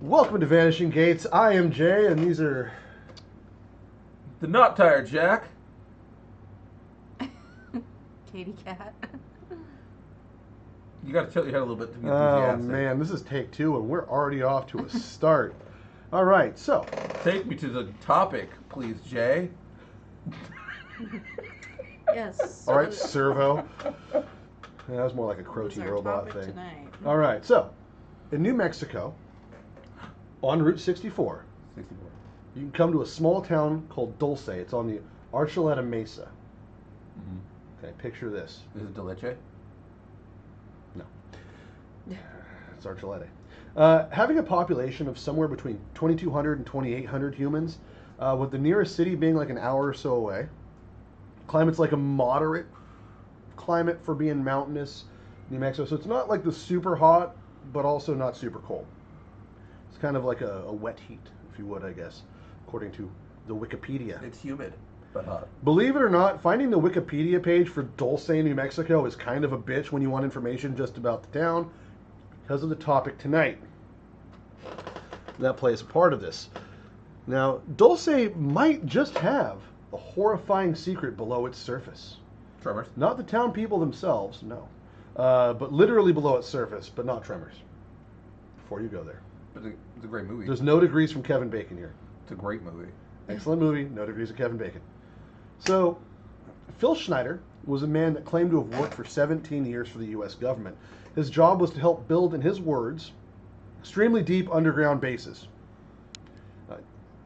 Welcome to Vanishing Gates. I am Jay, and these are... The Not Tired Jack. Katie Cat. You got to tilt your head a little bit to be Oh, enthusiastic. man, this is take two, and we're already off to a start. All right, so... Take me to the topic, please, Jay. Yes. All right, Servo. Yeah, that was more like a What is Croty our robot topic thing. tonight? All right, so, in New Mexico, on Route 64, 64. you can come to a small town called Dulce. It's on the Archuleta Mesa. Mm-hmm. Okay, picture this. Is it Dulce? No. It's Archuleta. Having a population of somewhere between 2,200 and 2,800 humans, with the nearest city being like an hour or so away. Climate's like a moderate climate for being mountainous, New Mexico. So it's not like the super hot, but also not super cold. It's kind of like a wet heat, if you would, I guess, according to the Wikipedia. It's humid, but hot. Believe it or not, finding the Wikipedia page for Dulce, New Mexico is kind of a bitch when you want information just about the town, because of the topic tonight. That plays a part of this. Now, Dulce might just have a horrifying secret below its surface. Tremors? Not the town people themselves, no. But literally below its surface, but not tremors. Before you go there. It's a great movie. There's no degrees from Kevin Bacon here. It's a great movie. Excellent movie, no degrees of Kevin Bacon. So, Phil Schnieder was a man that claimed to have worked for 17 years for the U.S. government. His job was to help build, in his words, extremely deep underground bases.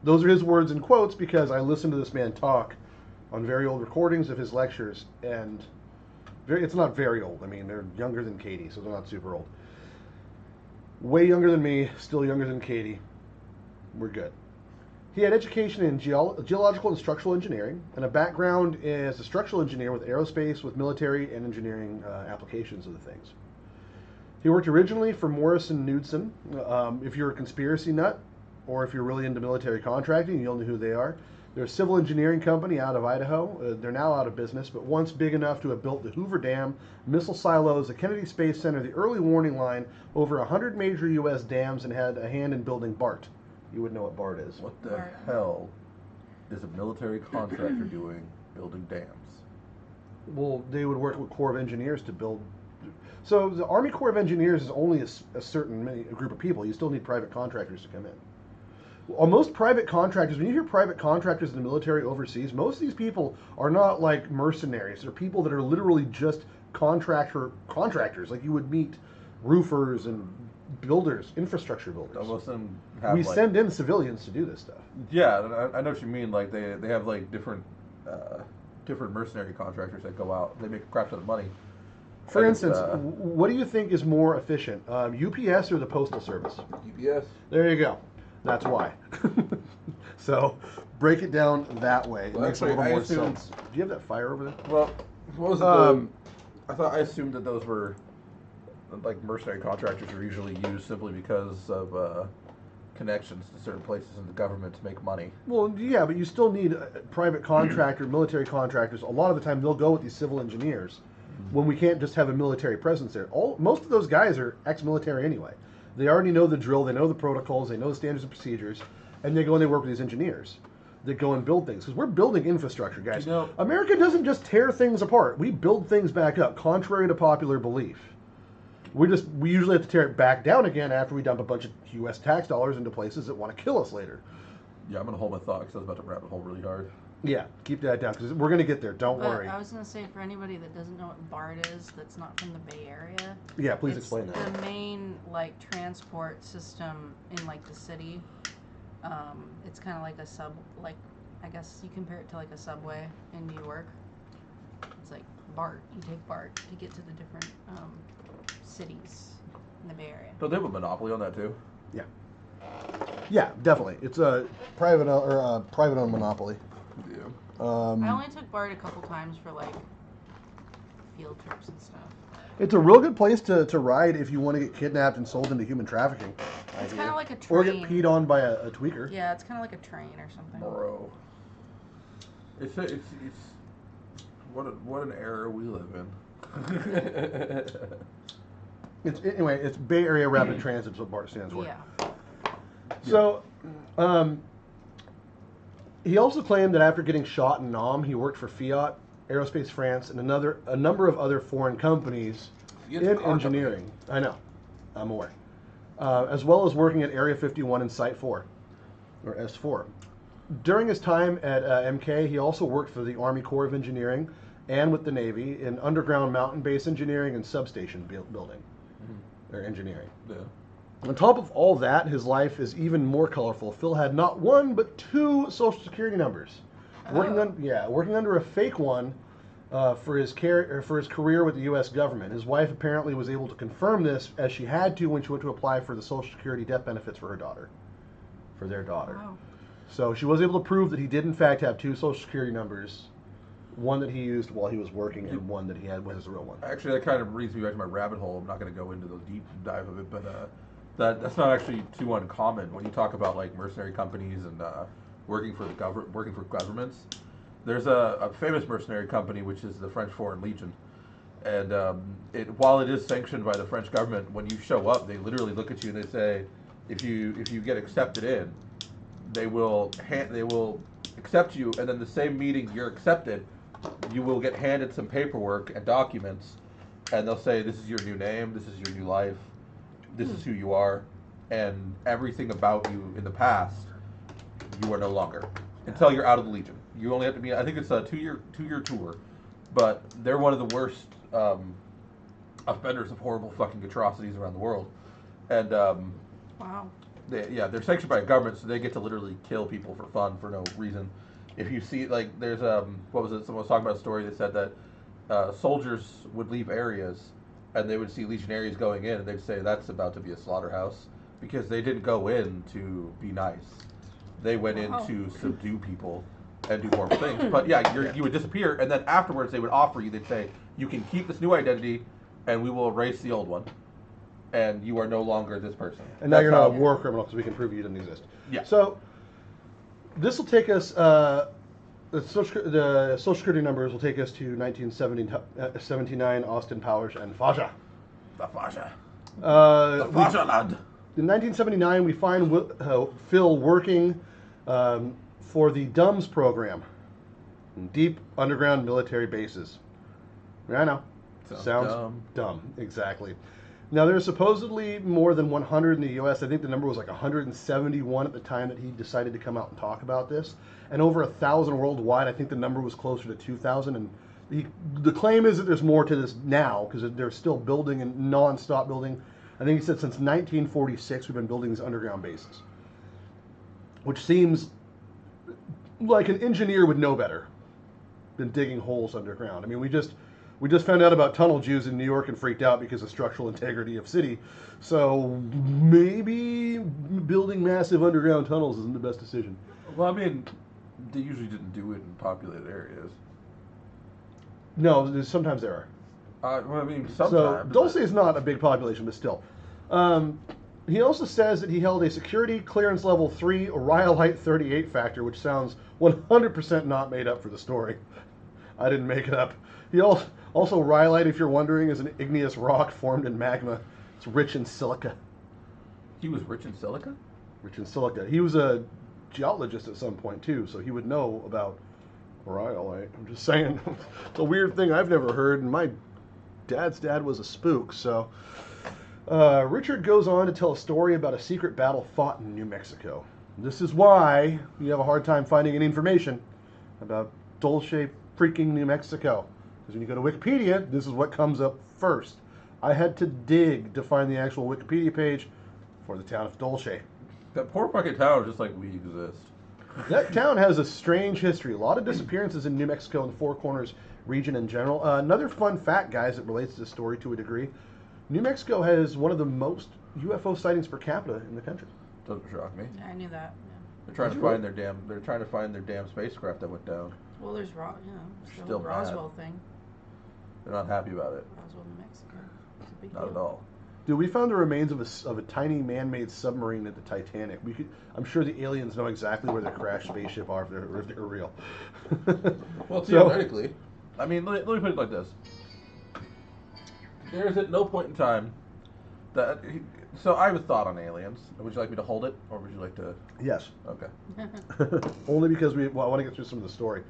Those are his words in quotes because I listened to this man talk on very old recordings of his lectures, and it's not very old. I mean, they're younger than Katie, so they're not super old. Way younger than me, still younger than Katie. We're good. He had education in geological and structural engineering, and a background as a structural engineer with aerospace, with military and engineering applications of the things. He worked originally for Morrison Knudsen. If you're a conspiracy nut, or if you're really into military contracting, you'll know who they are. They're a civil engineering company out of Idaho. They're now out of business, but once big enough to have built the Hoover Dam, missile silos, the Kennedy Space Center, the early warning line, over 100 major U.S. dams, and had a hand in building BART. You would know what BART is. What the hell is a military contractor doing building dams? Well, they would work with Corps of Engineers to build. So the Army Corps of Engineers is only a certain group of people. You still need private contractors to come in. Well, most private contractors, when you hear private contractors in the military overseas, most of these people are not like mercenaries. They're people that are literally just contractors, like you would meet roofers and builders, infrastructure builders. Most of them have We send in civilians to do this stuff. Yeah, I know what you mean. Like they have like different mercenary contractors that go out. They make a crap ton of money. For instance, what do you think is more efficient, UPS or the Postal Service? UPS. There you go. That's why. So, break it down that way. It Well, makes a actually, little I more assumed- sense. Do you have that fire over there? Well, what was it? I assumed that those were like mercenary contractors are usually used simply because of connections to certain places in the government to make money. Well, yeah, but you still need private contractor, military contractors. A lot of the time, they'll go with these civil engineers when we can't just have a military presence there. Most of those guys are ex-military anyway. They already know the drill, they know the protocols, they know the standards and procedures, and they go and they work with these engineers that go and build things. Because we're building infrastructure, guys. You know- America doesn't just tear things apart. We build things back up, contrary to popular belief. We usually have to tear it back down again after we dump a bunch of U.S. tax dollars into places that want to kill us later. Yeah, I'm gonna hold my thought because I was about to rabbit hole really hard. Yeah, keep that down because we're going to get there. Don't But worry. I was going to say, for anybody that doesn't know what BART is, that's not from the Bay Area. Yeah, please it's explain that. the main like transport system in like the city. It's kind of like I guess you compare it to like a subway in New York. It's like BART. You take BART to get to the different cities in the Bay Area. Don't they have a monopoly on that too? Yeah, definitely. It's a private-owned monopoly. Yeah. I only took BART a couple times for like field trips and stuff. It's a real good place to ride if you want to get kidnapped and sold into human trafficking. It's kind of like a Or train. get peed on by a tweaker. Yeah, it's kind of like a train or something. Bro. It's what an era we live in. Anyway, it's Bay Area Rapid Transit is what BART stands for. Yeah. So, he also claimed that after getting shot in Nam, he worked for Fiat, Aerospace France, and a number of other foreign companies in engineering. I know, I'm aware. As well as working at Area 51 and Site 4, or S4. During his time at MK, he also worked for the Army Corps of Engineering and with the Navy in underground mountain base engineering and substation building, or engineering. Yeah. On top of all that, his life is even more colorful. Phil had not one but two Social Security numbers, working under a fake one for his career with the U.S. government. His wife apparently was able to confirm this, as she had to when she went to apply for the Social Security death benefits for their daughter. Wow. So she was able to prove that he did in fact have two Social Security numbers, one that he used while he was working and one that he had was the real one. Actually, that kind of leads me back to my rabbit hole. I'm not going to go into the deep dive of it, but that's not actually too uncommon when you talk about like mercenary companies and working for governments. There's a famous mercenary company which is the French Foreign Legion, and while it is sanctioned by the French government, when you show up, they literally look at you and they say, if you get accepted in, they will accept you, and then the same meeting you're accepted, you will get handed some paperwork and documents, and they'll say, this is your new name, this is your new life, this is who you are, and everything about you in the past, you are no longer, until you're out of the Legion. You only have to be, I think it's a two-year tour, but they're one of the worst offenders of horrible fucking atrocities around the world. And Wow. they're sanctioned by a government, so they get to literally kill people for fun for no reason. If you see, like, there's what was it? Someone was talking about a story that said that soldiers would leave areas, and they would see legionaries going in, and they'd say that's about to be a slaughterhouse, because they didn't go in to be nice. They went in to subdue people and do horrible things. But you would disappear, and then afterwards they would offer you. They'd say, you can keep this new identity, and we will erase the old one, and you are no longer this person. And now you're not a war criminal because we can prove you didn't exist. Yeah. So this will take us. The Social Security numbers will take us to 1979. Austin Powers and Faja. The Faja. The Faja lad. In 1979, we find Phil working for the DUMS program, in deep underground military bases. I know. Sounds dumb. Exactly. Now, there's supposedly more than 100 in the U.S. I think the number was like 171 at the time that he decided to come out and talk about this. And over 1,000 worldwide. I think the number was closer to 2,000. And the claim is that there's more to this now because they're still building and non-stop building. I think he said since 1946 we've been building these underground bases. Which seems like an engineer would know better than digging holes underground. I mean, we just found out about tunnel Jews in New York and freaked out because of structural integrity of city. So maybe building massive underground tunnels isn't the best decision. Well, I mean, they usually didn't do it in populated areas. No, sometimes there are. Well, I mean, sometimes. So Dulce is not a big population, but still. He also says that he held a security clearance level 3 Rhyolite 38 factor, which sounds 100% not made up for the story. I didn't make it up. He also rhyolite, if you're wondering, is an igneous rock formed in magma. It's rich in silica. He was rich in silica? Rich in silica. He was a geologist at some point, too, so he would know about rhyolite. I'm just saying. It's a weird thing I've never heard, and my dad's dad was a spook, so... Richard goes on to tell a story about a secret battle fought in New Mexico. This is why you have a hard time finding any information about Dulce freaking New Mexico. Because when you go to Wikipedia, this is what comes up first. I had to dig to find the actual Wikipedia page for the town of Dulce. That poor fucking town is just like we exist. That town has a strange history. A lot of disappearances in New Mexico and the Four Corners region in general. Another fun fact, guys, that relates to the story to a degree. New Mexico has one of the most UFO sightings per capita in the country. Doesn't shock me. I knew that. Yeah. They're trying to find their damn spacecraft that went down. Well, there's Still the Roswell thing. They're not happy about it. Roswell, New Mexico. It's a big Not deal. at all. Dude, we found the remains of a tiny man-made submarine at the Titanic. I'm sure the aliens know exactly where the crashed spaceship are if they're real. Well, theoretically, I mean, let me put it like this. There is at no point in time that So I have a thought on aliens. Would you like me to hold it, or would you like to? Yes. Okay. Only because I want to get through some of the story.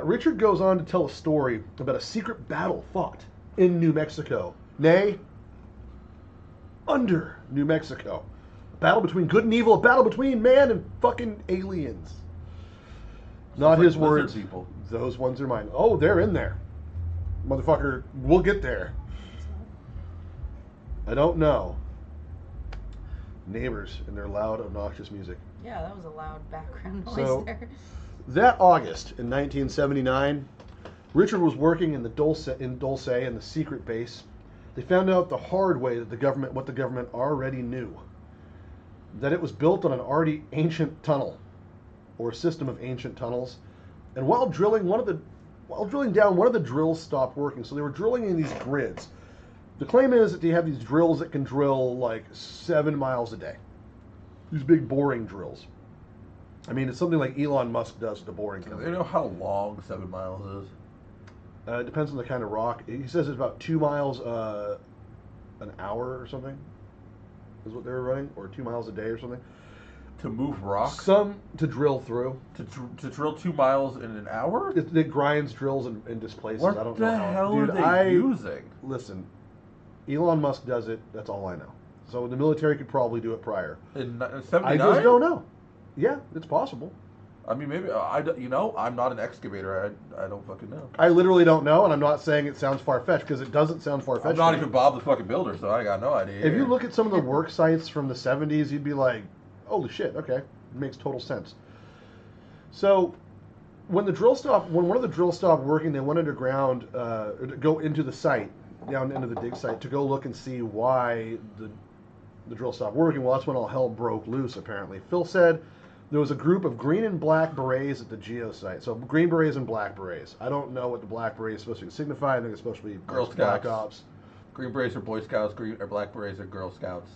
Richard goes on to tell a story about a secret battle fought in New Mexico. Nay, under New Mexico. A battle between good and evil, a battle between man and fucking aliens. Not Sounds his like lizard words. people. Those ones are mine. Oh, they're in there. Motherfucker, we'll get there. I don't know. Neighbors and their loud, obnoxious music. Yeah, that was a loud background noise So- there. That August in 1979, Richard was working in Dulce in the secret base. They found out the hard way that what the government already knew, that it was built on an already ancient tunnel, or a system of ancient tunnels. And while drilling down, one of the drills stopped working. So they were drilling in these grids. The claim is that they have these drills that can drill like 7 miles a day. These big boring drills. I mean, it's something like Elon Musk does with the boring Do company. you know how long 7 miles is? It depends on the kind of rock. He says it's about 2 miles an hour or something, is what they were running, or 2 miles a day or something. To move rock? Some to drill through. To drill 2 miles in an hour? It grinds drills and displaces. What I don't the know how. hell Dude, are they using? Listen, Elon Musk does it. That's all I know. So the military could probably do it prior. In I 79? just don't know. Yeah, it's possible. I mean, maybe I'm not an excavator. I don't fucking know. I literally don't know, and I'm not saying it sounds far-fetched, because it doesn't sound far-fetched. I'm not even Bob the fucking builder, so I got no idea. If you look at some of the work sites from the 70s, you'd be like, holy shit, okay. It makes total sense. So when one of the drills stopped working, they went underground to go into the site, down into the dig site, to go look and see why the drill stopped working. Well, that's when all hell broke loose, apparently. Phil said there was a group of green and black berets at the geosite. So green berets and black berets. I don't know what the black beret is supposed to signify. I think it's supposed to be Girl Black Scouts. Ops. Green Berets are Boy Scouts, Black Berets are Girl Scouts.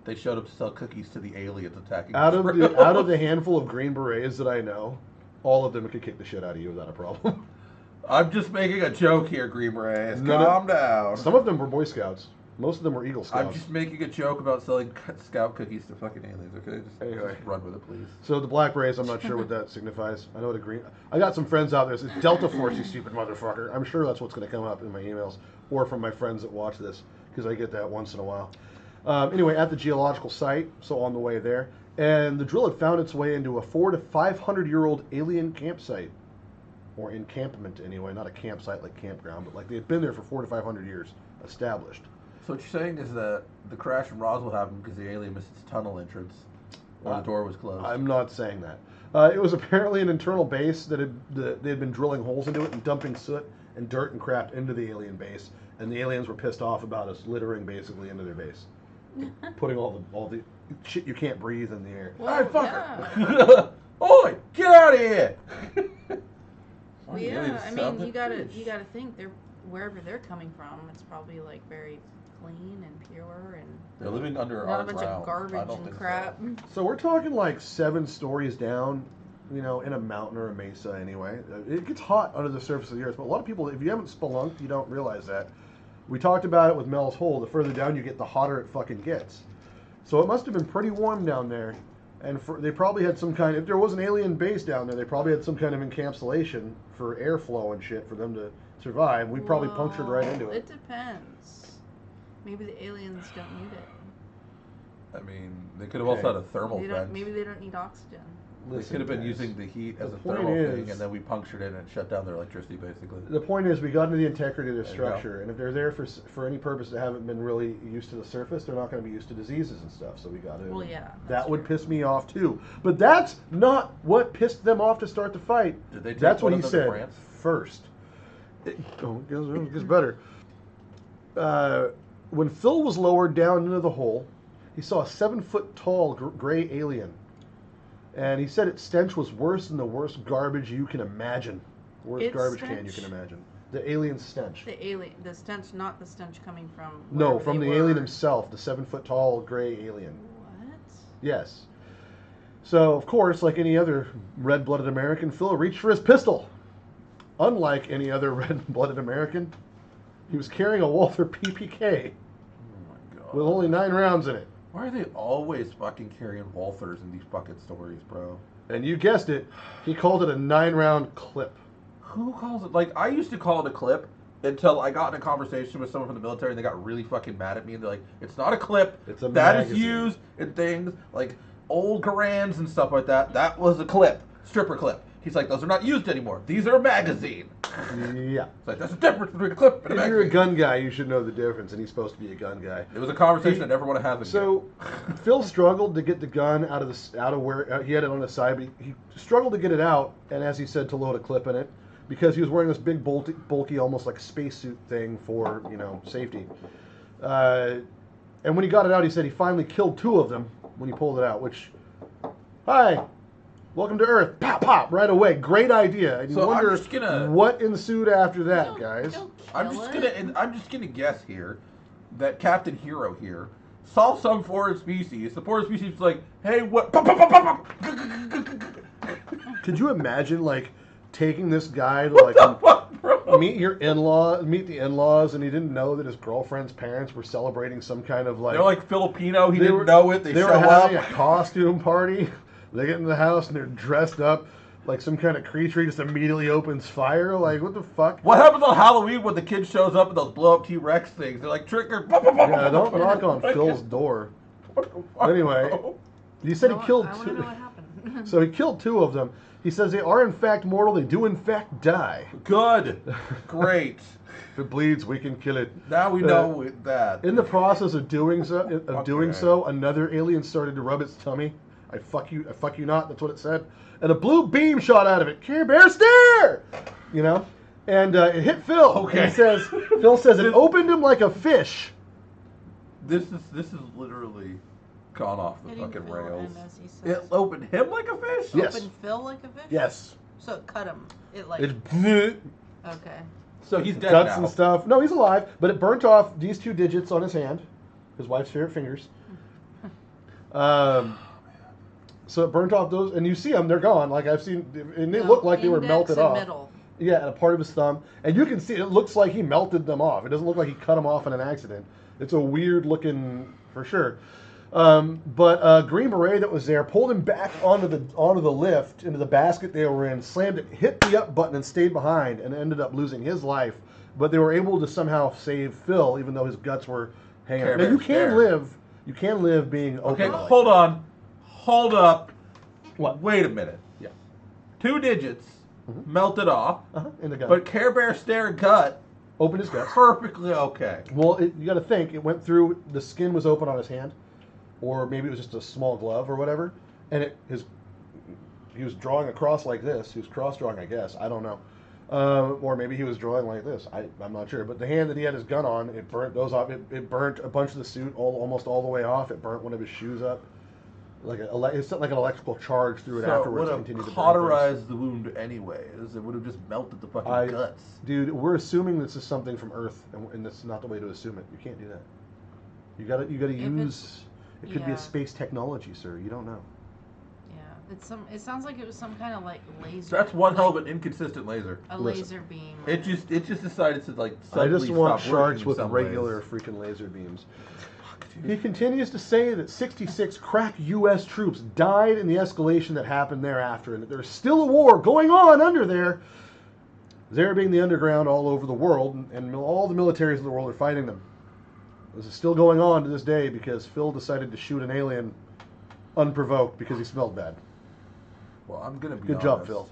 They showed up to sell cookies to the aliens attacking Out of Israel. the out of the handful of green berets that I know, all of them could kick the shit out of you without a problem. I'm just making a joke here, Green Berets. No, no. Calm down. Some of them were Boy Scouts. Most of them were Eagle Scouts. I'm just making a joke about selling Scout cookies to fucking aliens, okay? Anyway. Just run with it, please. So the black berets, I'm not sure what that signifies. I know what a green. I got some friends out there. It's Delta Force, you stupid motherfucker. I'm sure that's what's going to come up in my emails or from my friends that watch this, because I get that once in a while. Anyway, at the geological site, so on the way there, and the drill had found its way into a 400 to 500-year-old alien campsite, or encampment anyway, not a campsite like campground, but like they had been there for 400 to 500 years, established. So what you're saying is that the crash in Roswell happened because the alien missed its tunnel entrance, or the door was closed. I'm not saying that. It was apparently an internal base they had been drilling holes into it and dumping soot and dirt and crap into the alien base, and the aliens were pissed off about us littering basically into their base, putting all the shit you can't breathe in the air. Well, Hey, fucker! Oi, get out of here! Well, yeah, I mean, you gotta think wherever they're coming from, it's probably like very clean and pure and They're living under not our a bunch ground. of garbage I don't and think crap. So we're talking like 7 stories down, in a mountain or a mesa anyway. It gets hot under the surface of the earth, but a lot of people, if you haven't spelunked, you don't realize that. We talked about it with Mel's Hole. The further down you get, the hotter it fucking gets. So it must have been pretty warm down there. And they probably had some kind, if there was an alien base down there, they probably had some kind of encapsulation for airflow and shit for them to survive. We probably punctured right into it. It depends. Maybe the aliens don't need it. I mean, they could have also had a thermal vent. Maybe they don't need oxygen. They could have been guys, using the heat as the a point thermal is- thing, and then we punctured it and it shut down their electricity, basically. The point is, we got into the integrity of their There you go. structure, and if they're there for any purpose that haven't been really used to the surface, they're not going to be used to diseases and stuff. So we got to. Well, yeah. That that's would true. piss me off too. But that's not what pissed them off to start the fight. Did they take That's one what he of them to said France? first. It gets better. When Phil was lowered down into the hole, he saw a 7-foot-tall gray alien. And he said its stench was worse than the worst garbage you can imagine. Worst Its garbage can you stench? can imagine. The alien stench. The stench, not the stench coming from. No, wherever from they the alien were. himself, the 7-foot-tall gray alien. What? Yes. So, of course, like any other red-blooded American, Phil reached for his pistol. Unlike any other red-blooded American, he was carrying a Walther PPK. Oh my with only 9 rounds in it. Why are they always fucking carrying Walthers in these bucket stories, bro? And you guessed it, he called it a 9-round clip. Who calls it? Like, I used to call it a clip until I got in a conversation with someone from the military and they got really fucking mad at me and they're like, it's not a clip. It's a that magazine. is used in things like old Korans and stuff like that. That was a clip. Stripper clip. He's like, those are not used anymore. These are a magazine. Yeah. It's like, there's a difference between a clip and a If magazine. you're a gun guy, you should know the difference, and he's supposed to be a gun guy. It was a conversation I never want to have again. So, Phil struggled to get the gun out of where he had it on his side, but he struggled to get it out, and as he said, to load a clip in it, because he was wearing this big, bulky, almost like spacesuit thing for, safety. And when he got it out, he said he finally killed 2 of them when he pulled it out, which, hi, welcome to Earth, pop, pop, right away. Great idea. And you So wonder I'm just gonna- what ensued after that, guys. I'm just gonna guess here that Captain Hero here saw some foreign species. The foreign species was like, hey, what? Could you imagine, like, taking this guy to, like, meet the in-laws, and he didn't know that his girlfriend's parents were celebrating some kind of, like... They're like Filipino, he didn't know it, they were show having up. a costume party. They get in the house, and they're dressed up like some kind of creature. He just immediately opens fire. Like, what the fuck? What happens on Halloween when the kid shows up and those blow-up T-Rex things? They're like, trick or... Yeah, don't knock on Phil's door. Anyway, he said he killed I want to know what happened. So he killed 2 of them. He says they are in fact mortal. They do in fact die. Good. Great. If it bleeds, we can kill it. Now we know that. In the process of doing so, another alien started to rub its tummy. I fuck you not. That's what it said. And a blue beam shot out of it. Care Bear stare. And it hit Phil. Okay. And Phil says it opened him like a fish. This is literally gone off the Hitting fucking Phil rails. and, as he says, It opened him like a fish? Yes. Open Phil like a fish? Yes. So it cut him. It like... It Okay. So he's dead guts now. and stuff. No, he's alive, but it burnt off these 2 digits on his hand, his wife's favorite fingers. So it burnt off those, and you see them; they're gone. Like I've seen, and they look like they were Index melted and off. Middle. Yeah, and a part of his thumb, and you can see it looks like he melted them off. It doesn't look like he cut them off in an accident. It's a weird looking, for sure. But Green Beret that was there pulled him back onto the lift, into the basket they were in, slammed it, hit the up button, and stayed behind, and ended up losing his life. But they were able to somehow save Phil, even though his guts were hanging out. Now you can live being open. Okay, like hold on. Hold up. What? Wait a minute. Yeah. 2 digits melted off, In the gun. but Care Bear stare gut Opened his guts. perfectly okay. Well, you got to think it went through. The skin was open on his hand, or maybe it was just a small glove or whatever, and he was drawing across like this. He was cross drawing, I guess. I don't know, or maybe he was drawing like this. I'm not sure. But the hand that he had his gun on, it burnt those off. It burnt a bunch of the suit almost all the way off. It burnt one of his shoes up. It sent like an electrical charge through it So it afterwards. would To have continue to burn cauterized the wound anyways. It would have just melted the fucking guts. Dude, we're assuming this is something from Earth, and this is not the way to assume it. You can't do that. You gotta use. It could be yeah. a space technology, sir. You don't know. Yeah, it sounds like it was some kind of like laser. That's one hell of like an inconsistent laser. a Listen. laser beam. It just decided to like I suddenly just want stop sharks working in with some regular ways. freaking laser beams. He continues to say that 66 crack U.S. troops died in the escalation that happened thereafter, and that there's still a war going on under there. There being the underground all over the world, and all the militaries of the world are fighting them. This is still going on to this day because Phil decided to shoot an alien unprovoked because he smelled bad. Well, I'm gonna be Good job, honest. Phil.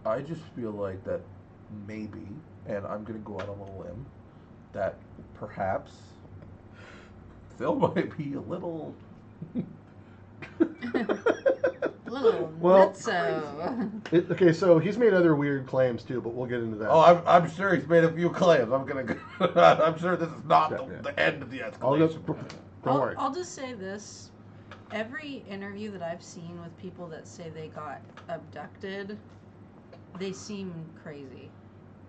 I just feel like that maybe, and I'm gonna go out on a limb, that perhaps Phil might be a little. Little Well, nutso. Okay, so he's made other weird claims too, but we'll get into that. Oh, I'm sure he's made a few claims. I'm gonna. I'm sure this is not the end of the escalation. Don't worry. I'll just say this. Every interview that I've seen with people that say they got abducted, they seem crazy.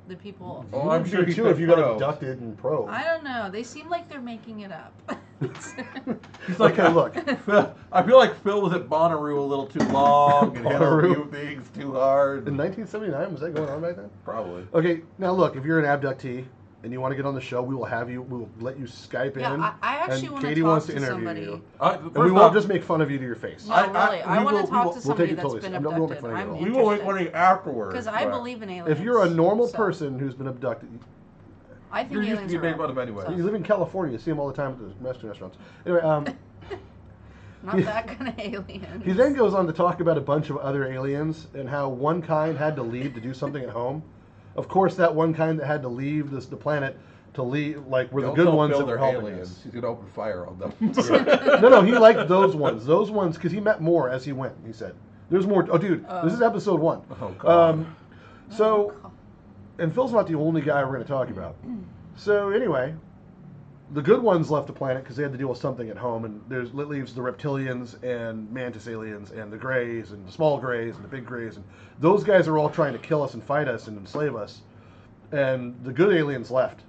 The people. Oh, I'm sure he's too been if you got probed. abducted and probed. I don't know. They seem like they're making it up. He's like, Okay, look. I feel like Phil was at Bonnaroo a little too long and hit a Bonnaroo. few things too hard. In 1979, was that going on back then? Probably. Okay, now look, if you're an abductee, and you want to get on the show, we will have you. We will let you Skype Yeah, in. I actually and want to Katie talk wants to to interview somebody. you. And we First won't off, just make fun of you to your face. No, really. I we want will- to talk to we'll somebody take it that's totally been serious. I'm not making abducted. fun of you at I'm all. we will make interested. money afterwards. Because I but believe in aliens. If you're a normal so person who's been abducted, I think You're used to aliens being are made real. fun of anyway. So- you live in California, you see them all the time at the Mexican restaurants. Anyway, Not that kind of aliens. he then goes on to talk about a bunch of other aliens and how one kind had to leave to do something at home. Of course, that one kind that had to leave the planet to leave, like, were the Don't good tell ones Bill that were they're helping aliens. us. He's gonna open fire on them. No, he liked those ones. Those ones, because he met more as he went, he said. There's more. Oh, dude, this is episode 1. Oh, God. So, and Phil's not the only guy we're going to talk about. So, anyway, the good ones left the planet because they had to deal with something at home, and it leaves the reptilians and mantis aliens and the greys and the small greys and the big greys, and those guys are all trying to kill us and fight us and enslave us. And the good aliens left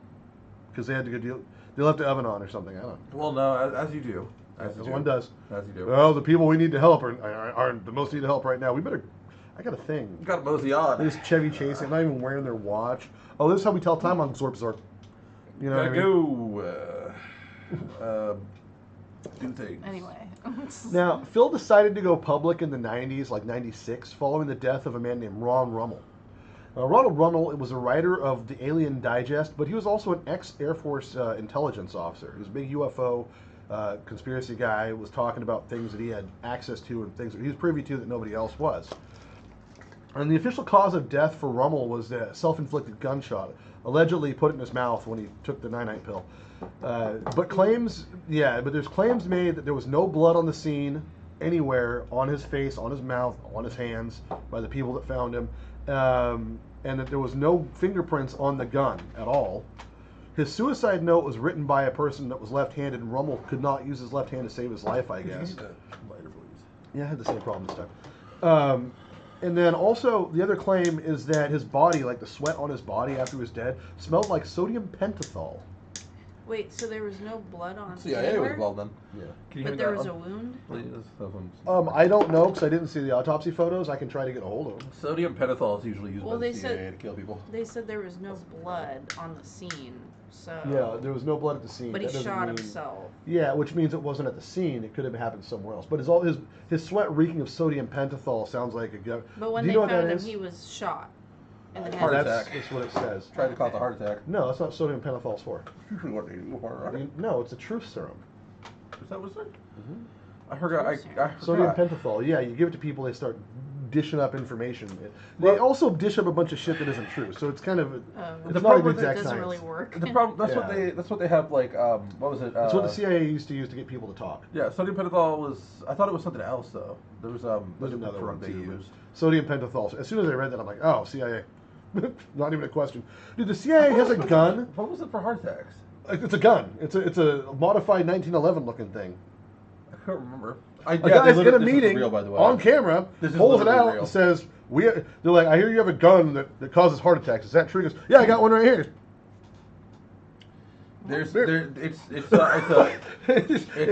because they had to go deal. They left the oven on or something. I don't know. Well, no, as you do. As one does. As you do. Well, the people we need to help aren't the most needed help right now. We better. I got a thing. You got to mosey on. This Chevy Chase, they're not even wearing their watch. Oh, this is how we tell time on Zorp Zorp. You know what I mean? Go. Do things. Anyway. Now, Phil decided to go public in the 90s, like 96, following the death of a man named Ron Rummel. Ronald Rummel was a writer of the Alien Digest, but he was also an ex-Air Force intelligence officer. He was a big UFO conspiracy guy, was talking about things that he had access to and things that he was privy to that nobody else was. And the official cause of death for Rummel was a self-inflicted gunshot, allegedly put in his mouth when he took the 9-night pill. But there's claims made that there was no blood on the scene anywhere, on his face, on his mouth, on his hands, by the people that found him, and that there was no fingerprints on the gun at all. His suicide note was written by a person that was left-handed, and Rummel could not use his left hand to save his life, I guess. Lighter, please. Yeah, I had the same problem this time. And then also, the other claim is that his body, like the sweat on his body after he was dead, smelled like sodium pentothal. Wait, so there was no blood on CIA was anywhere? involved then. Yeah. Can you But hang there that was a up, wound? please? That one's- I don't know because I didn't see the autopsy photos. I can try to get a hold of them. Sodium pentothal is usually used Well, by the they CIA said- to kill people. They said there was no blood on the scene, so... Yeah, there was no blood at the scene. But he That doesn't shot mean- himself. Yeah, which means it wasn't at the scene. It could have happened somewhere else. But his sweat reeking of sodium pentothal sounds like a go. But when Do you they know what found that him, is? he was shot in the Heart head. attack. That's what it says. Tried to cause a heart attack. No, that's not what sodium pentothal's for. Usually what they do. No, it's a truth serum. Is that what's there? Mm-hmm. I forgot. I Sodium forgot. pentothal. Yeah, you give it to people, they start dishing up information. They also dish up a bunch of shit that isn't true. So it's kind of it's The not problem an with it exact doesn't science. really work. The problem. That's Yeah. what they have. Like what was it? That's what the CIA used to use to get people to talk. Yeah, sodium pentothal was. I thought it was something else though. There was There's a another drug one they too. used. Sodium pentothal. As soon as I read that, I'm like, oh, CIA. Not even a question. Dude, the CIA has a gun. What was it for heart attacks? It's a gun. It's a modified 1911 looking thing. I can't remember. A guy's in a this is meeting real, by the way. on camera, This is pulls it literally out real. and says, they're like, I hear you have a gun that causes heart attacks. Is that true? He goes, yeah, I got one right here. It's It's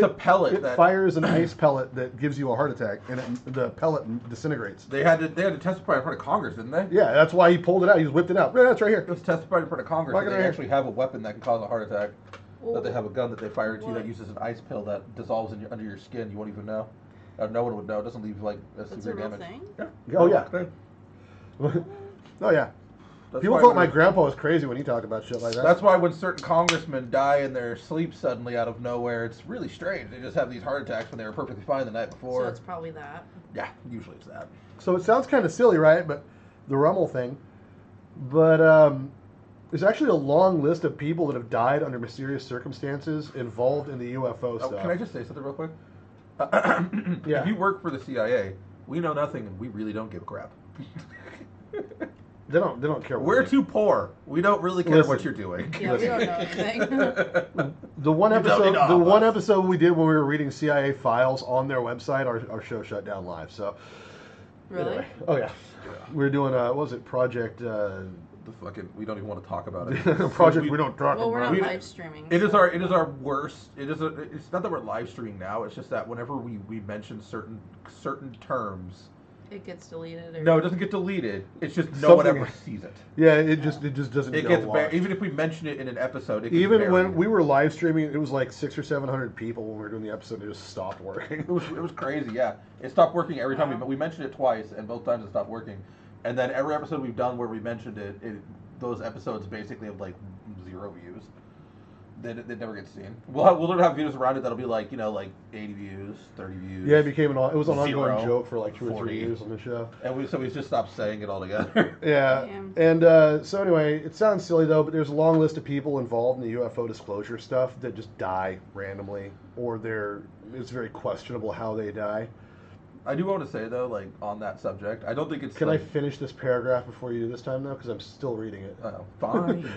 a pellet It that fires an ice pellet that gives you a heart attack, and the pellet disintegrates. they had to testify in front of Congress, didn't they? Yeah, that's why he pulled it out. He just whipped it out. Yeah, that's right here. It was testified in front of Congress Look that at they it. actually have a weapon that can cause a heart attack. Well, That they have a gun that they fire into what? that uses an ice pill that dissolves under your skin. You won't even know. No one would know. It doesn't leave like a That's a severe real damage. thing? Yeah. Oh, yeah. Oh, yeah. That's People why thought my when- grandpa was crazy when he talked about shit like that. That's why when certain congressmen die in their sleep suddenly out of nowhere, it's really strange. They just have these heart attacks when they were perfectly fine the night before. So it's probably that. Yeah, usually it's that. So it sounds kind of silly, right? But the Rummel thing. But there's actually a long list of people that have died under mysterious circumstances involved in the UFO Oh, stuff. can I just say something real quick? Yeah. If you work for the CIA, we know nothing and we really don't give a crap. They don't care. What We're we do. too poor. We don't really care what you're doing. Yeah, we don't know anything. The one You don't need episode, to the help one us. episode we did when we were reading CIA files on their website, our show shut down live. So, Really? anyway. Oh yeah, we were doing what was it, Project? We don't even want to talk about it. Project we don't talk Well, we're about. not live streaming. It is so- our worst. It's not that we're live streaming now. It's just that whenever we mention certain terms, it gets deleted. Or... No, it doesn't get deleted. It's just no one Something- ever sees it. Yeah, it just doesn't. It go gets watched. even if we mention it in an episode. It gets Even buried. when we were live streaming, it was like 600 or 700 people when we were doing the episode. And it just stopped working. It was crazy. Yeah, it stopped working every time we mentioned it twice, and both times it stopped working. And then every episode we've done where we mentioned it those episodes basically have like 0 views. They never get seen. We'll literally have videos around it that'll be like, like 80 views, 30 views. Yeah, it was an ongoing 0, joke for like 2 or 3 40. years on the show. And we just stopped saying it altogether. Yeah, Damn. and so anyway, it sounds silly though, but there's a long list of people involved in the UFO disclosure stuff that just die randomly, or it's very questionable how they die. I do want to say though, like on that subject, I don't think it's. Can I like, finish this paragraph before you do this time though? Because I'm still reading it. Fine.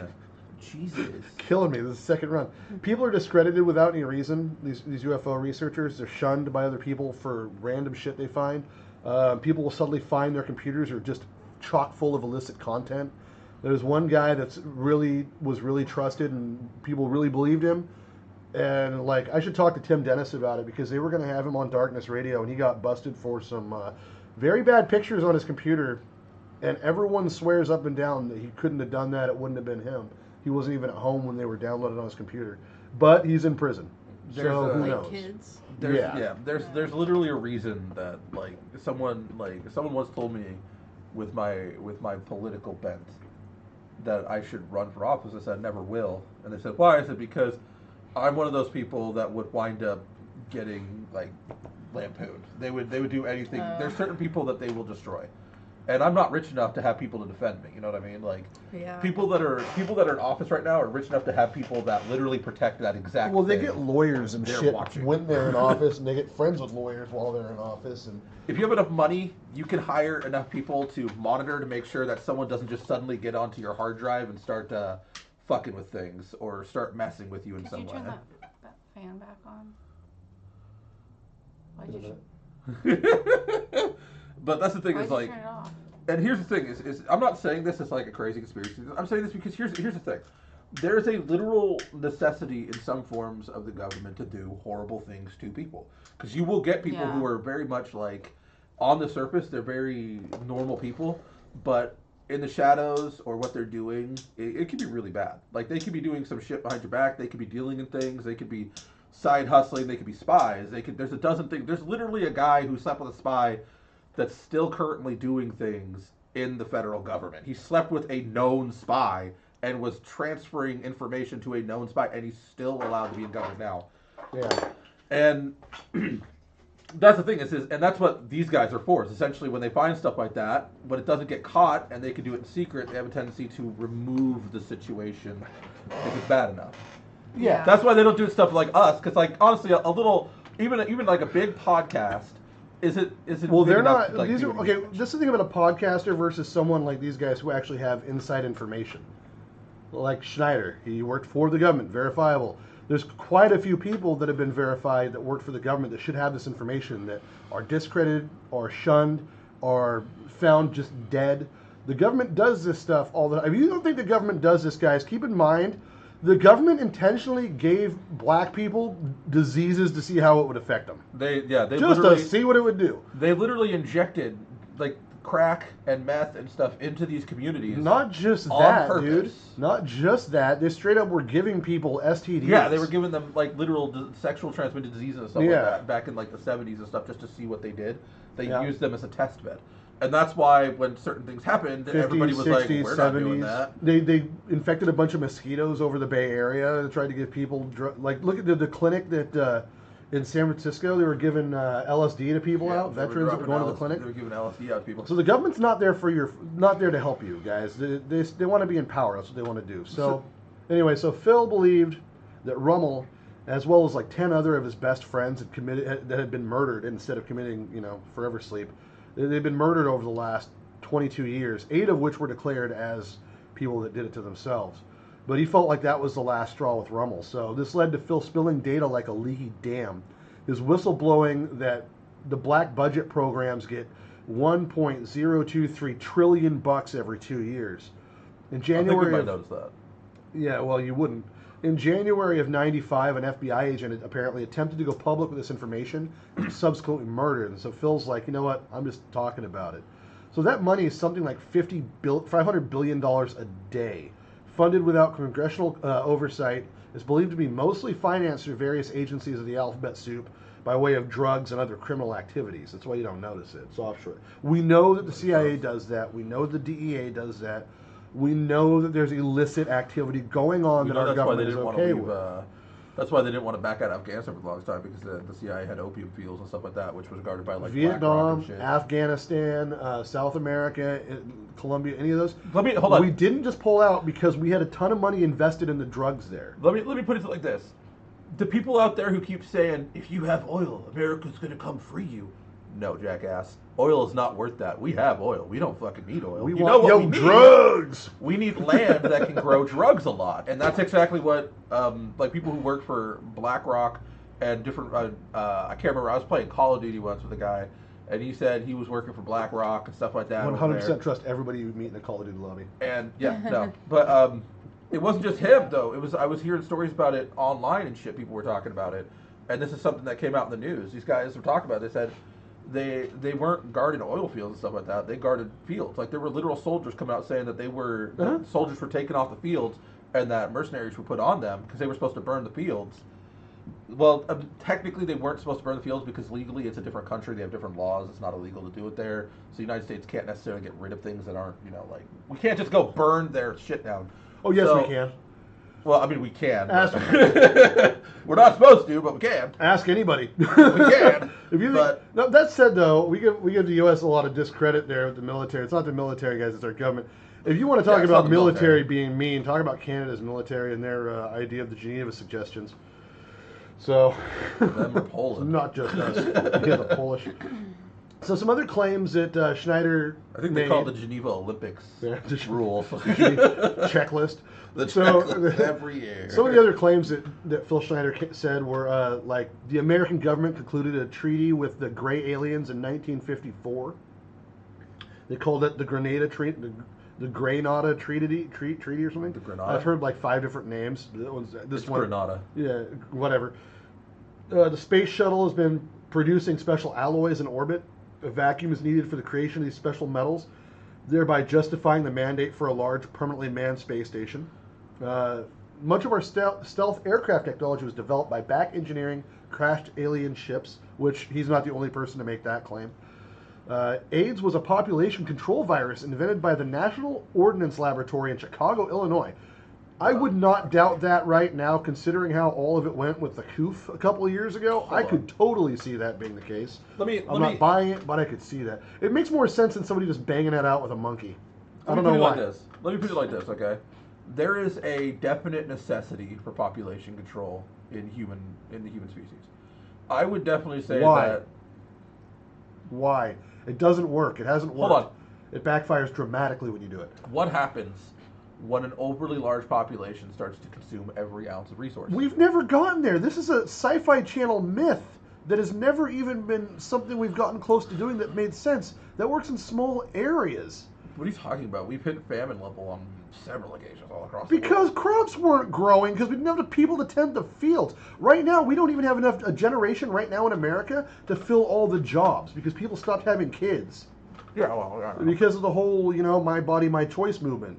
Jesus. Killing me. This is the second run. People are discredited without any reason. These UFO researchers, they're shunned by other people for random shit they find. People will suddenly find their computers are just chock full of illicit content. There's one guy was really trusted and people really believed him. And like, I should talk to Tim Dennis about it because they were going to have him on Darkness Radio and he got busted for some very bad pictures on his computer. And everyone swears up and down that he couldn't have done that. It wouldn't have been him. He wasn't even at home when they were downloaded on his computer. But he's in prison. So who like knows? kids. There's literally a reason that someone once told me with my political bent that I should run for office. I said never will, and they said why? I said because I'm one of those people that would wind up getting like lampooned. They would do anything. There's certain people that they will destroy. And I'm not rich enough to have people to defend me. You know what I mean? Like, people that are in office right now are rich enough to have people that literally protect that exact. Well, they thing get lawyers and they're shit watching. when they're in office, and they get friends with lawyers while they're in office. And if you have enough money, you can hire enough people to monitor to make sure that someone doesn't just suddenly get onto your hard drive and start fucking with things or start messing with you in some Could way. you turn that fan back on? Why'd you But that's the thing is like. turn it off? And here's the thing: is I'm not saying this is like a crazy conspiracy. I'm saying this because here's the thing: there is a literal necessity in some forms of the government to do horrible things to people. Because you will get people who are very much like, on the surface, they're very normal people, but in the shadows or what they're doing, it can be really bad. Like they could be doing some shit behind your back. They could be dealing in things. They could be side hustling. They could be spies. There's a dozen things. There's literally a guy who slept with a spy that's still currently doing things in the federal government. He slept with a known spy and was transferring information to a known spy, and he's still allowed to be in government now. yeah, And that's the thing and that's what these guys are for. Is essentially when they find stuff like that, but it doesn't get caught, and they can do it in secret. They have a tendency to remove the situation if it's bad enough. yeah. That's why they don't do stuff like us, because like honestly, a little even like a big podcast. Is it? Well, big they're enough not. to, like, These do are what it okay. needs? This is the thing about a podcaster versus someone like these guys who actually have inside information. Like Schnieder, he worked for the government, verifiable. There's quite a few people that have been verified that work for the government that should have this information that are discredited, or shunned, or found just dead. The government does this stuff all the time. If you don't think the government does this, guys, keep in mind the government intentionally gave black people diseases to see how it would affect them. They Just literally to see what it would do. they literally injected like crack and meth and stuff into these communities. Not just On that, purpose. dude. Not just that. They straight up were giving people STDs. Yeah, they were giving them like literal sexual transmitted diseases and stuff like Yeah. that back in like the 70s and stuff just to see what they did. They Yeah. used them as a test bed. And that's why when certain things happened, 50s, everybody was 60s, like, we're 70s. not doing that. They infected a bunch of mosquitoes over the Bay Area. They tried to give people like look at the clinic that in San Francisco they were giving LSD to people out. They were Veterans that were going to the dropping clinic. They were giving LSD out to people. So the government's not there not there to help you guys. They want to be in power. That's what they want to do. So anyway, so Phil believed that Rummel, as well as like 10 other of his best friends, that had been murdered instead of committing forever sleep. They've been murdered over the last 22 years, 8 of which were declared as people that did it to themselves. But he felt like that was the last straw with Rummel. So this led to Phil spilling data like a leaky dam. His whistleblowing that the black budget programs get $1.023 trillion every 2 years. In I think we January, might notice that. yeah, well, you wouldn't. In January of '95, an FBI agent had apparently attempted to go public with this information and was subsequently murdered. And so Phil's like, you know what? I'm just talking about it. So that money is something like $500 billion a day, funded without congressional oversight. Is believed to be mostly financed through various agencies of the alphabet soup by way of drugs and other criminal activities. That's why you don't notice it. It's offshore. We know that the CIA does that. We know the DEA does that. We know that there's illicit activity going on that our government is okay with. That's why they didn't want to back out of Afghanistan for the longest time, because the CIA had opium fields and stuff like that, which was guarded by like Vietnam, BlackRock and shit. Afghanistan, South America, Colombia, any of those. Hold on. We didn't just pull out because we had a ton of money invested in the drugs there. Let me put it like this: the people out there who keep saying, "If you have oil, America's gonna come free you," no, jackass. Oil is not worth that. We have oil. We don't fucking need oil. We want drugs. We need land that can grow drugs a lot, and that's exactly what like people who work for BlackRock and different. I can't remember. I was playing Call of Duty once with a guy, and he said he was working for BlackRock and stuff like that. 100% trust everybody you meet in the Call of Duty lobby. And yeah, no, but it wasn't just him though. I was hearing stories about it online and shit. People were talking about it, and this is something that came out in the news. These guys were talking about it. They said they weren't guarding oil fields and stuff like that. They guarded fields. Like there were literal soldiers coming out saying that that soldiers were taken off the fields and that mercenaries were put on them because they were supposed to burn the fields. Well, technically they weren't supposed to burn the fields because legally it's a different country. They have different laws. It's not illegal to do it there. So the United States can't necessarily get rid of things that aren't, like, we can't just go burn their shit down. Oh, yes, we can. Well, I mean, we can. We're not supposed to, but we can. Ask anybody. We can. No, that said, though, we give the U.S. a lot of discredit there with the military. It's not the military, guys. It's our government. If you want to talk about military being mean, talk about Canada's military and their idea of the Geneva suggestions. So, them are Poland. Not just us. Yeah, the Polish. So some other claims that Schnieder I think they call it the Geneva Olympics rules. Checklist. The checklist every year. Some of the other claims that Phil Schnieder said were like the American government concluded a treaty with the Gray Aliens in 1954. They called it the Grenada Treaty, the Grenada Treaty or something. The Grenada. I've heard like 5 different names. This one, Grenada. Yeah, whatever. The space shuttle has been producing special alloys in orbit. A vacuum is needed for the creation of these special metals, thereby justifying the mandate for a large permanently manned space station. Much of our stealth aircraft technology was developed by back engineering crashed alien ships, which he's not the only person to make that claim. AIDS was a population control virus invented by the National Ordnance Laboratory in Chicago, Illinois. I would not doubt that right now, considering how all of it went with the COOF a couple of years ago. I could totally see that being the case. I'm not buying it, but I could see that. It makes more sense than somebody just banging it out with a monkey. I don't know why. Let me put it like this, okay? There is a definite necessity for population control in the human species. I would definitely say that. Why? It doesn't work. It hasn't worked. Hold on. It backfires dramatically when you do it. What happens when an overly large population starts to consume every ounce of resource? We've never gotten there. This is a Sci-Fi Channel myth that has never even been something we've gotten close to doing that made sense. That works in small areas. What are you talking about? We've hit famine level on several occasions all across the world. Because crops weren't growing, because we didn't have the people to tend the fields. Right now, we don't even have a generation right now in America to fill all the jobs because people stopped having kids. Yeah, well, because of the whole, my body, my choice movement.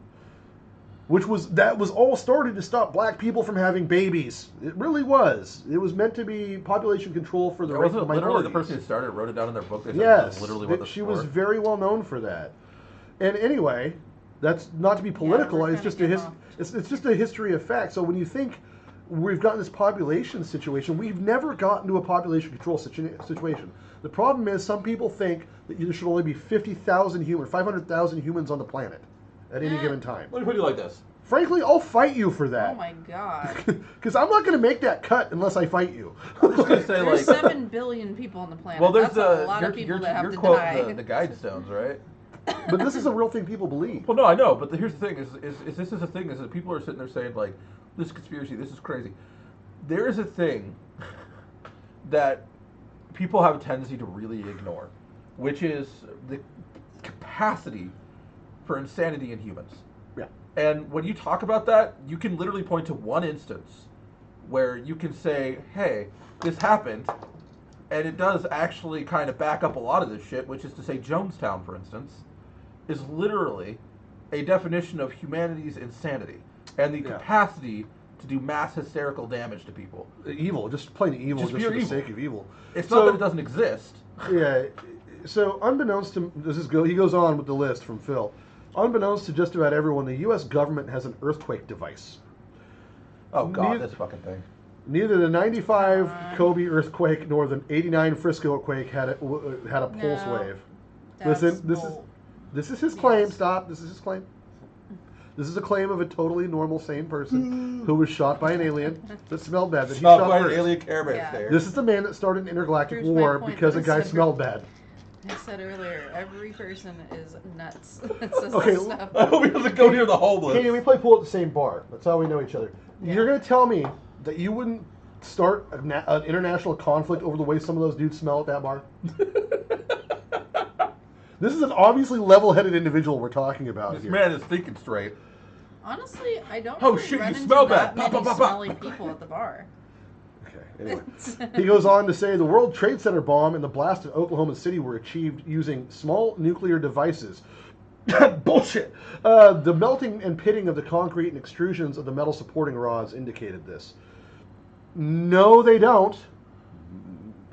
That was all started to stop black people from having babies. It really was. It was meant to be population control for the minorities. Wasn't literally the person who started wrote it down in their book? They said yes, literally what she was very well known for that. And anyway, that's not to be political. It's just it's just a history of fact. So when you think we've gotten this population situation, we've never gotten to a population control situation. The problem is some people think that there should only be 50,000 humans, 500,000 humans on the planet at any given time. Let me put it like this. Frankly, I'll fight you for that. Oh my god. Because I'm not going to make that cut unless I fight you. I'm just going to say, there's 7 billion people on the planet. Well, there's a lot of people that have to die. The Guidestones, right? But this is a real thing people believe. Well, no, I know. But here's the thing: is this is a thing? Is that people are sitting there saying like, "This is conspiracy. This is crazy." There is a thing that people have a tendency to really ignore, which is the capacity for insanity in humans. Yeah. And when you talk about that, you can literally point to one instance where you can say, hey, this happened, and it does actually kind of back up a lot of this shit, which is to say Jonestown, for instance, is literally a definition of humanity's insanity and the capacity to do mass hysterical damage to people. Evil, just plain evil, just for the sake of evil. It's not that it doesn't exist. Yeah. So unbeknownst to he goes on with the list from Phil. Unbeknownst to just about everyone, the U.S. government has an earthquake device. Oh God, this fucking thing. Neither the '95 Kobe earthquake nor the '89 Frisco earthquake had a pulse wave. Listen, this is his claim. Stop. This is his claim. This is a claim of a totally normal, sane person who was shot by an alien that smelled bad. That he shot by first. an alien Care Bear. This is the man that started an intergalactic war because a guy smelled bad. I said earlier, every person is nuts. Okay, I hope he doesn't go near the homeless. Katie, we play pool at the same bar. That's how we know each other. Yeah. You're going to tell me that you wouldn't start an international conflict over the way some of those dudes smell at that bar? This is an obviously level-headed individual we're talking about here. This man is thinking straight. Honestly, I don't run into that many smelly people at the bar. Okay, anyway. He goes on to say the World Trade Center bomb and the blast of Oklahoma City were achieved using small nuclear devices. Bullshit! The melting and pitting of the concrete and extrusions of the metal supporting rods indicated this. No, they don't.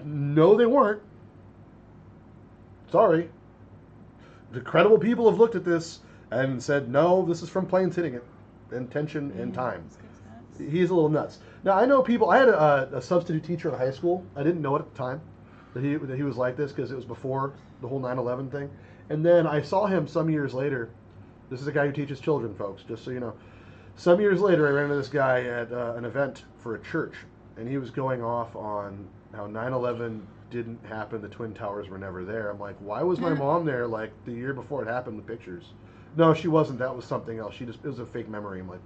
No, they weren't. Sorry. The credible people have looked at this and said, no, this is from planes hitting it. Intention and time. He's a little nuts. Now, I know people, I had a substitute teacher in high school. I didn't know it at the time that he was like this because it was before the whole 9/11 thing. And then I saw him some years later. This is a guy who teaches children, folks, just so you know. Some years later, I ran into this guy at an event for a church, and he was going off on how 9/11 didn't happen, the Twin Towers were never there. I'm like, why was my mom there like the year before it happened with pictures? No, she wasn't. That was something else. It was a fake memory. I'm like,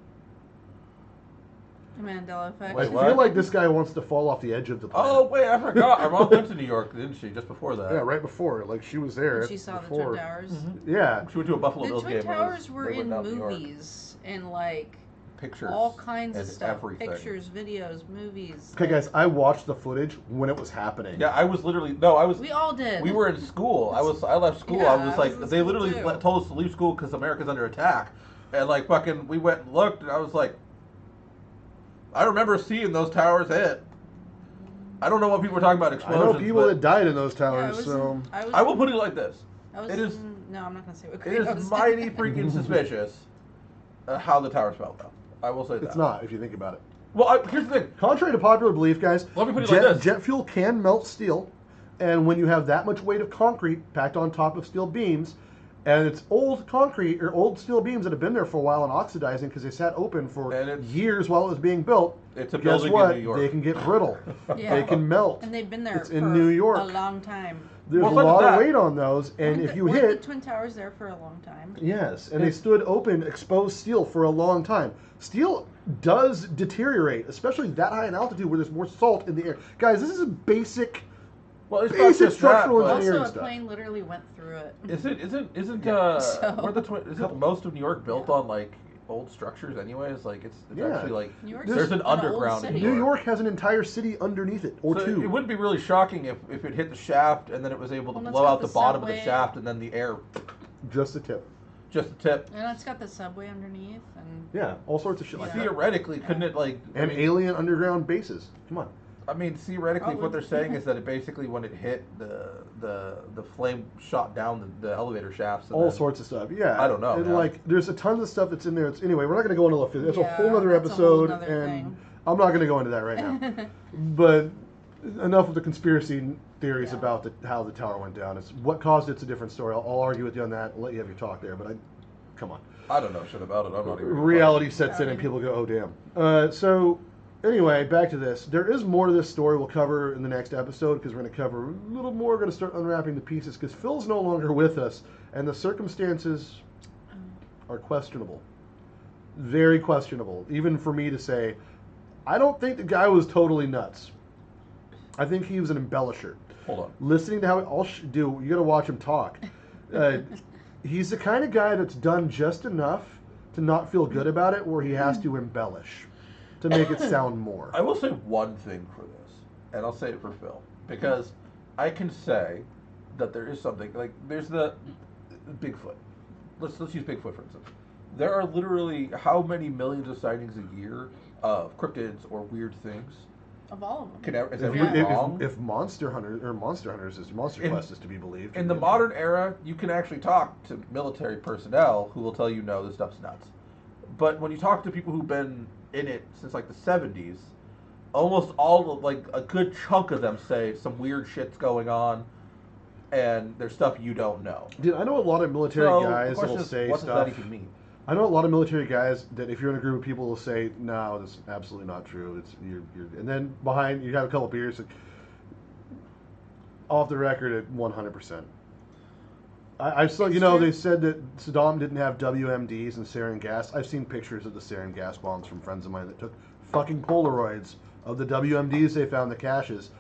Mandela effect. I feel like this guy wants to fall off the edge of the planet. Oh, wait, I forgot. Our mom went to New York, didn't she, just before that? Yeah, right before. Like, she was there. And she saw the Twin Towers. Mm-hmm. Yeah. She went to a Buffalo Bills game. The Twin Towers were in movies and, like, pictures. All kinds of stuff. Everything. Pictures, videos, movies. Okay, guys, I watched the footage when it was happening. Yeah, I was literally... We all did. We were in school. I left school. Yeah, I was like... They literally told us to leave school because America's under attack. And, like, fucking... We went and looked, and I was like... I remember seeing those towers hit. I don't know what people were talking about explosions. I know people that died in those towers, so... I will put it like this. No, I'm not going to say what It is mighty freaking suspicious how the tower fell down. I will say that. It's not, if you think about it. Well, here's the thing. Contrary to popular belief, guys, let me put it like this. Jet fuel can melt steel, and when you have that much weight of concrete packed on top of steel beams, and it's old concrete or old steel beams that have been there for a while and oxidizing because they sat open for years while it was being built. It's a guess building what? in New York. They can get brittle. They can melt. And they've been there for in New York. a long time. There's a lot of weight on those, and if you hit... Weren't the Twin Towers there for a long time? Yes, and they stood open, exposed steel for a long time. Steel does deteriorate, especially that high in altitude where there's more salt in the air. Guys, this is a basic... Well, it's basic structural engineering also, stuff. a plane literally went through it. Isn't most of New York built on like old structures anyways? Like it's actually like there's an underground in New York has an entire city underneath it, or two. It wouldn't be really shocking if it hit the shaft and then it was able to blow out the bottom of the shaft and then the air. Just the tip. Just the tip. And it's got the subway underneath and. Yeah, all sorts of shit like that. Theoretically, couldn't it like? And alien underground bases. Come on. I mean, theoretically, what they're saying is that it basically, when it hit, the flame shot down the elevator shafts. All sorts of stuff. Yeah. I don't know. And like, there's a ton of stuff that's in there. Anyway, we're not going to go into the physics. That's a whole other episode, and I'm not going to go into that right now. But enough of the conspiracy theories about how the tower went down. It's what caused it's a different story. I'll argue with you on that. I'll let you have your talk there, but come on. I don't know shit about it. I'm not even. Reality sets in, and people go, "Oh damn." So. Anyway, back to this. There is more to this story we'll cover in the next episode because we're going to cover a little more. We're going to start unwrapping the pieces because Phil's no longer with us and the circumstances are questionable. Very questionable. Even for me to say, I don't think the guy was totally nuts. I think he was an embellisher. Hold on. Listening to how you got to watch him talk. He's the kind of guy that's done just enough to not feel good about it, where he has to embellish to make it sound more. I will say one thing for this, and I'll say it for Phil, because I can say that there is something like there's the Bigfoot. Let's use Bigfoot for instance. There are literally how many millions of sightings a year of cryptids or weird things. Of all of them. Is If, everyone wrong? if Monster Hunters is Monster Quest is to be believed. In the modern era, you can actually talk to military personnel who will tell you, no, this stuff's nuts. But when you talk to people who've been in it since like the 70s, almost all of, like a good chunk of them say some weird shit's going on, and there's stuff you don't know. Dude, I know a lot of military So, guys the that will question is, say what stuff. does that even mean? I know a lot of military guys that if you're in a group of people will say, no, that's absolutely not true. It's and then behind you have a couple beers, like, off the record at 100%. I saw, you know, they said that Saddam didn't have WMDs and sarin gas. I've seen pictures of the sarin gas bombs from friends of mine that took fucking Polaroids of the WMDs they found in the caches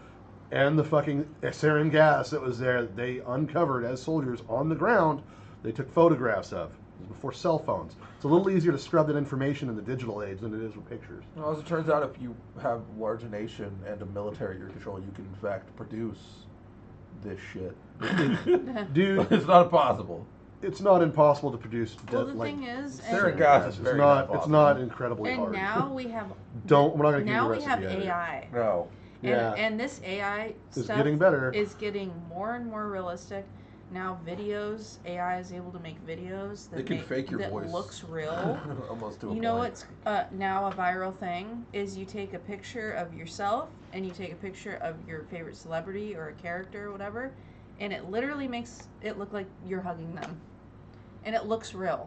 and the fucking sarin gas that was there that they uncovered as soldiers on the ground. They took photographs of before cell phones. It's a little easier to scrub that information in the digital age than it is with pictures. Well, as it turns out, if you have a large nation and a military at your control, you can in fact produce this shit. Dude, It's not impossible. it's not impossible to produce. Well, the thing is, sarin gas is it's very not. not It's not incredibly and hard. now we have. We're not going to give you Now the we recipe have either. AI. No. Yeah. And this AI It's stuff getting better. is getting more and more realistic. Now videos, AI is able to make videos that It can fake your that voice. looks real. Almost to a You know point. what's now a viral thing is you take a picture of yourself and you take a picture of your favorite celebrity or a character or whatever, and it literally makes it look like you're hugging them, and it looks real.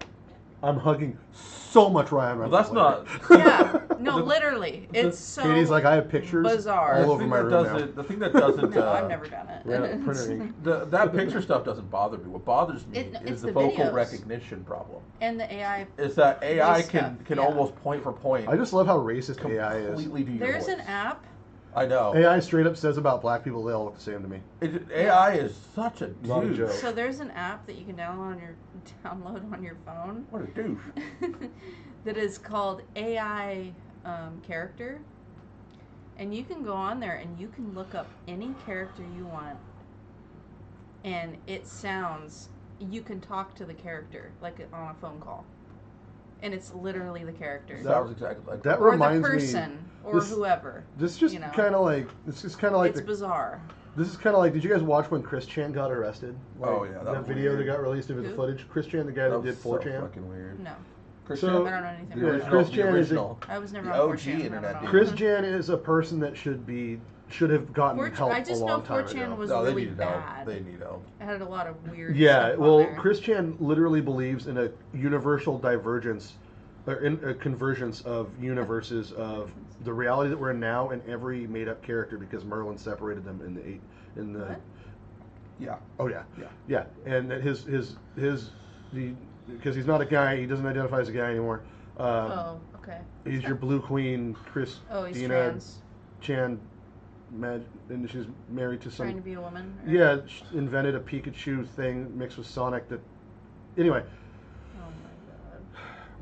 I'm hugging so much Ryan Well, Reynolds. that's not. Yeah, no, literally, it's so Katie's like, I have pictures bizarre. all over my room now. The thing that doesn't. No, I've never done it. Yeah, printer ink. That picture stuff doesn't bother me. What bothers me It's is the the vocal videos. recognition problem. And the AI. Is that AI Voice can stuff, can yeah. almost point for point. I just love how racist AI is. completely do your There's voice. an app. I know. AI straight up says about black people they all look the same to me. AI is such a Not a douche. joke. So there's an app that you can download on your phone What a douche. that is called AI character, and you can go on there and you can look up any character you want, and it sounds. You can talk to the character like on a phone call, and it's literally the character. Sounds exactly like That or reminds the person, me. or this- whoever. This just you know. kind of like. This is kind of like It's the. bizarre. This is kind of like. Did you guys watch when Chris Chan got arrested? Like, Oh, yeah, that that was video weird. that got released of the Who? footage. Chris Chan, the guy that that was did so 4chan. fucking weird. No, Christian, So- I don't know anything the Yeah, about Chris that. Chan is a- original. I was never the on OG 4chan. I don't internet know. Chris Jan is a person that should have gotten 4chan help I just a know long time 4chan ago. was No, they really need bad. help. They need help. It had a lot of weird Yeah, stuff well, on there. Chris Chan literally believes in a universal divergence, or in a convergence of universes of the reality that we're in now and every made-up character because Merlin separated them in the. What? Yeah. Oh yeah, Yeah. yeah, and that because he's not a guy, he doesn't identify as a guy anymore. Oh, okay. He's your Blue Queen, Christina Oh, he's trans. Chan, and she's married to some. Trying to be a woman? Or- Yeah, invented a Pikachu thing mixed with Sonic. That anyway, Oh my god.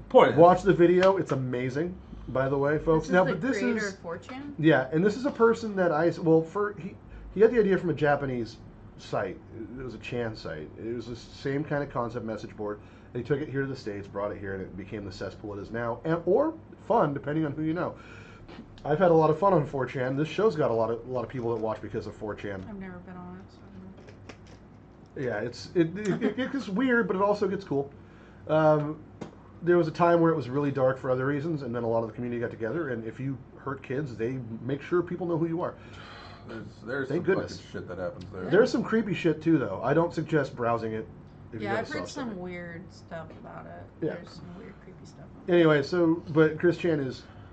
Point. watch the video. It's amazing, by the way, folks. This is Now, the but this creator is of 4chan? yeah, and this is a person that he got the idea from a Japanese site. It was a Chan site. It was the same kind of concept message board. They took it here to the States, brought it here, and it became the cesspool it is now, or fun depending on who you know. I've had a lot of fun on 4chan. This show's got a lot of people that watch because of 4chan. I've never been on it, so I don't know. Yeah, it gets weird, but it also gets cool. There was a time where it was really dark for other reasons, and then a lot of the community got together. And if you hurt kids, they make sure people know who you are. There's Thank some goodness. fucking shit that happens there. There's some creepy shit too, though. I don't suggest browsing it. If you Yeah, got I've a heard soft some stomach. weird stuff about it. Yeah. There's some weird, creepy stuff. On Anyway, but Chris Chan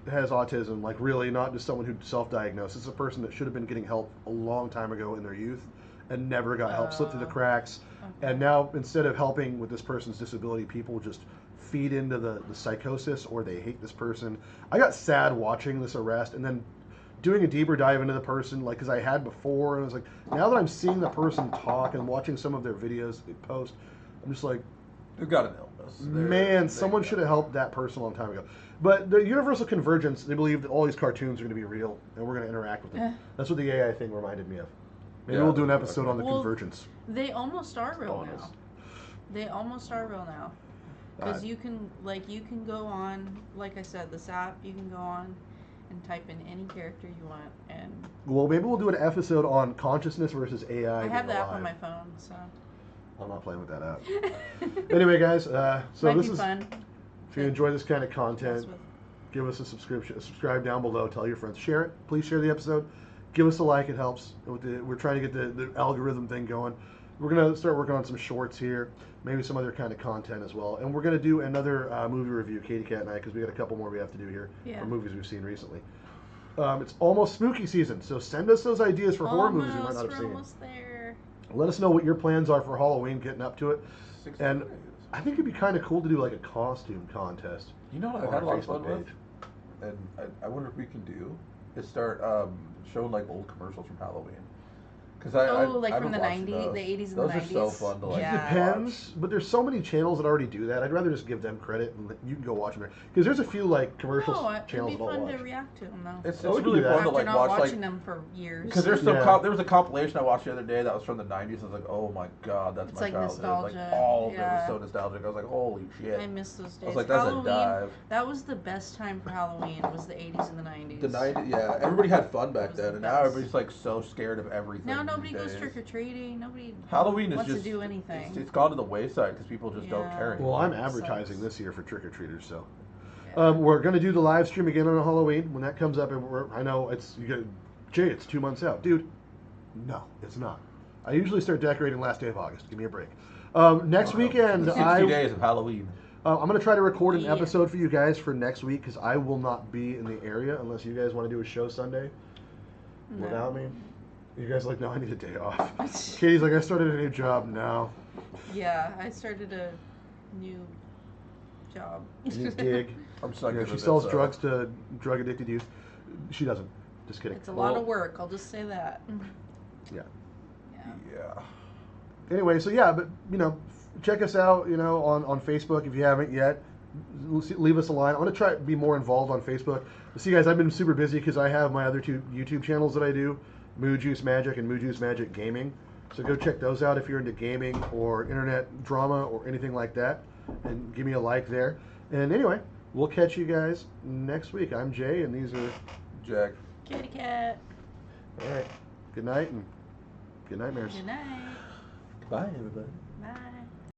has autism, like really not just someone who self-diagnosed. It's a person that should have been getting help a long time ago in their youth and never got help, slipped through the cracks. Okay. And now instead of helping with this person's disability, people just feed into the psychosis or they hate this person. I got sad watching this arrest and then doing a deeper dive into the person, like, because I had before, and I was like, now that I'm seeing the person talk and watching some of their videos they post, I'm just like, They've got an illness. Man, someone should have helped that person a long time ago. But the universal convergence, they believe that all these cartoons are going to be real and we're going to interact with them. That's what the AI thing reminded me of. Maybe we'll do an episode on the convergence. They almost are real now. They almost are real now. Because you can go on, like I said, this app, you can go on and type in any character you want. And well, maybe we'll do an episode on consciousness versus AI. I have the app on my phone, so. I'm not playing with that app. Anyway, guys, so Might this be is fun. If you enjoy this kind of content, give us a subscribe down below. Tell your friends. Share it. Please share the episode. Give us a like. It helps. We're trying to get the algorithm thing going. We're going to start working on some shorts here. Maybe some other kind of content as well. And we're going to do another movie review, Katie Cat and I, because we got a couple more we have to do here for movies we've seen recently. It's almost spooky season, so send us those ideas for horror movies we might not have seen. Almost there. Let us know what your plans are for Halloween, getting up to it. And I think it'd be kind of cool to do like a costume contest. You know what I've had a lot of fun with? And I wonder if we can do is start showing like old commercials from Halloween. Like from the 90s, the 80s and the 90s. Those are so fun to like. It depends, but there's so many channels that already do that. I'd rather just give them credit and you can go watch them there. Because there's a few like commercial channels that I'll watch. It'd be fun to react to them though. It's really fun to like watch watching them for years. Because there's there was a compilation I watched the other day that was from the 90s. I was like, oh my god, that's my childhood. Nostalgia. Like all of it was so nostalgic. I was like, holy shit. I miss those days. I was like, that's Halloween, a dive. That was the best time for Halloween. Was the 80s and the 90s. The 90s, yeah. Everybody had fun back then, and now everybody's like so scared of everything. Now nobody goes trick or treating. Nobody Halloween wants just to do anything. It's gone to the wayside because people just don't care anymore. Well, I'm advertising this year for trick or treaters, so we're going to do the live stream again on Halloween when that comes up. And I know it's Jay, it's 2 months out, dude. No, it's not. I usually start decorating last day of August. Give me a break. Next weekend, 60 days of Halloween. I'm going to try to record an episode for you guys for next week because I will not be in the area unless you guys want to do a show Sunday without me. You guys are like, no, I need a day off. Katie's like, I started a new job now. Yeah, I started a new job. A new gig. I'm just like, she sells drugs to drug addicted youth. She doesn't. Just kidding. It's a lot of work. I'll just say that. Yeah. Yeah. Anyway, so but check us out. On Facebook if you haven't yet. Leave us a line. I'm gonna try to be more involved on Facebook. See, guys, I've been super busy because I have my other 2 YouTube channels that I do. Moo Juice Magic and Moo Juice Magic Gaming. So go check those out if you're into gaming or internet drama or anything like that. And give me a like there. And anyway, we'll catch you guys next week. I'm Jay, and these are Jack. Kitty cat. All right. Good night and good nightmares. Good night. Bye, everybody. Bye.